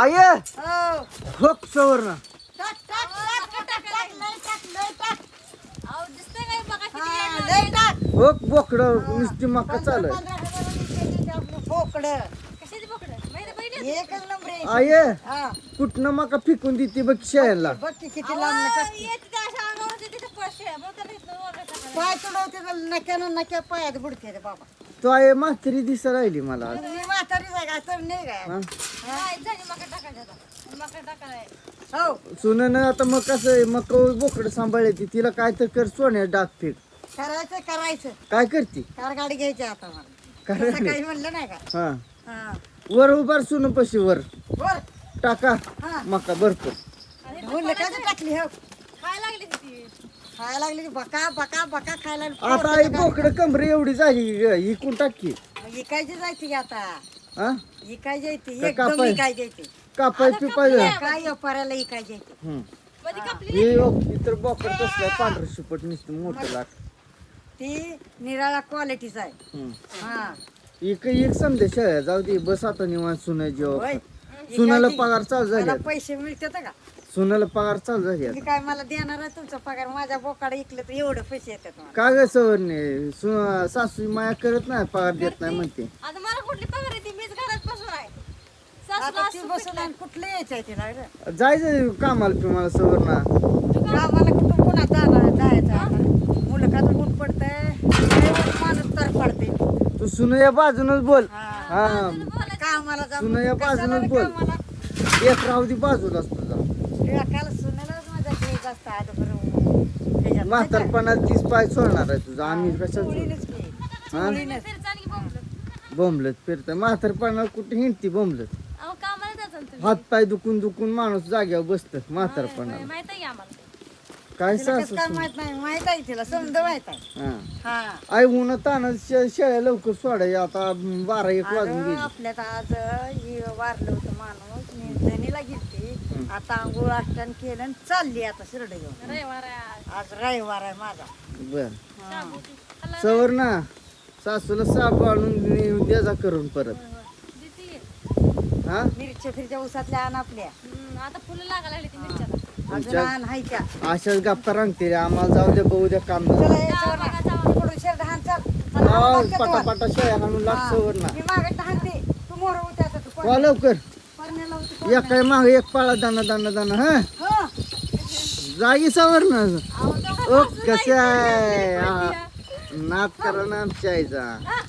I हो. होक सवर्ण टाक टाक टाक टाक टाक लय टाक लय टाक अहो दिसतंय काय बघा किती हा, आहे लय टाक होक बोकडं नुसती मका चालू आहे. 15,000 रुपये आपलं बोकडं कशाची बोकडं माहिती बहिणी एकच नंबर आहे. आय हा कुठनं मका फेकून देते बघ शाळेला. बघ की किती लांब टाकते. येते त्या अशा अंगावरती तिथे पैसे मग त्याला इथनं ओरडायचं. पाय तुडवते तर नक्यानं नक्या पायात बुडते रे बाबा. तो आहे म्हातारी दिसा राहिली मला आज. मी म्हातारीच आहे का तर नाही काय हा? नाही झाली मका टाकायची आता मका टाकाय हो सुननं आता मग कसं आहे मग बोकडं सांभाळते तिला काय तर कर सोन्या डाग फेक. करायचं करायचं काय करते कार गाडी घ्यायची आता मला काय सकाळी म्हणलं नाही का हा हा वर उभार सुन पशी वर बर टाका हा मका भरपूर. म्हणलं का टाकली हो खायला लागली ती खायला लागली बका बका बका खायला लागली. आता आई बोकडं कमरे एवढी झाली इकून टाकी मग इकायची जायची की आता हा इकाय जायची का एकदम कापाय? इकाय जायची कापाय पिपाय काय व्यापाऱ्याला इकाय जायची मध्ये कापली हे इतर बोकड कसलं पांढरं शिपट नुसतं मोठं लाग. ती निराळा क्वालिटीचा आहे हम्म. हा एक संदेश आहे जाऊ दे बस आता निवांत सुनायची होय. सुनाला इकायची. पगार चालू झाली मला आता. पैसे मिळतात का सुनाला पगार चालू झाली मी आता. काय मला देणार आहे तुमचा पगार माझ्या बोकाडे इकलं तर एवढं पैसे येतात मला का ग सवरणे सासू माया करत नाही पगार देत नाही म्हणते. आता मला कुठली पगार येते मीच घरात बसून आहे आता सासूला ती असं बसून आणि कुठलं यायचं आहे तिला रे? जायचं कामाला पिमाला सवरणा आम्हाला कुठं पुन्हा जायचं आता मुलं का तर ऊन पडतंय माणूस तर पडते तू सुन या बाजूनच बोल. हा. हा कामाला जाऊन सुन या कशाला बाजूनच रे बोल. कामाला? एक राहू दे बाजूलाच तुझा एकाला सुनेलाच माझा घ्यायचं असतं आता बरं त्याच्यात म्हातारपणात तीच पाय सोडणार आहे तुझा आम्ही कशा चोळीनच की. हा? चोळीनच. फिरचा आणि बोंबलत बोंबलत फिरत म्हातारपणा कुठे हिंडती बोंबलत अहो कामाला जायचं ना तुम्ही हात पाय दुखून दुखून माणूस जाग्यावर बसत म्हातारपणाला माहित आहे की आम्हाला काय तिला कसं सासू काय माहित नाही माहित आहे तिला समज माहित आहे हा हा आई उन्हा ताना शेळ्या लवकर सोडाय आता 12-1 वाजून अगं, गेली. आपल्यात आज ही वारलं होतं माणूस मी धनीला गेलती आता आंघोळ आष्टान केलं आणि चालली आता शिरड घेऊन रविवार आहे आज. आज रविवार आहे माझा बर हा. सवर ना सासूला साप आणून द्याजा करून परत देते. हा मिरच्या फिरच्या उसातल्या आण आपल्या आता फुलं लागायला लागली ती मिरच्याला अजून आण हाय त्या अशाच गप्पा रंगते रे आम्हाला जाऊ द्या बघू द्या काम चला झालं. याच्यावर ना. इकडून शेरडा हाण चाल. चला, हा, हाण मागच्या तोवर. पटापटा शेळ्या आणून लाग हा. सवर ना मी मागं हाणते तू मोर होते आता तू वा लवकर परण्याला होती एक काय माग एक पाळा दाना दाना दाना हा हा जागी सवर ना अहो, दोघं ओ सासू कसे बाई आहे फिरली हा. फिरली. नाद करा ना आमच्या आईचा हा,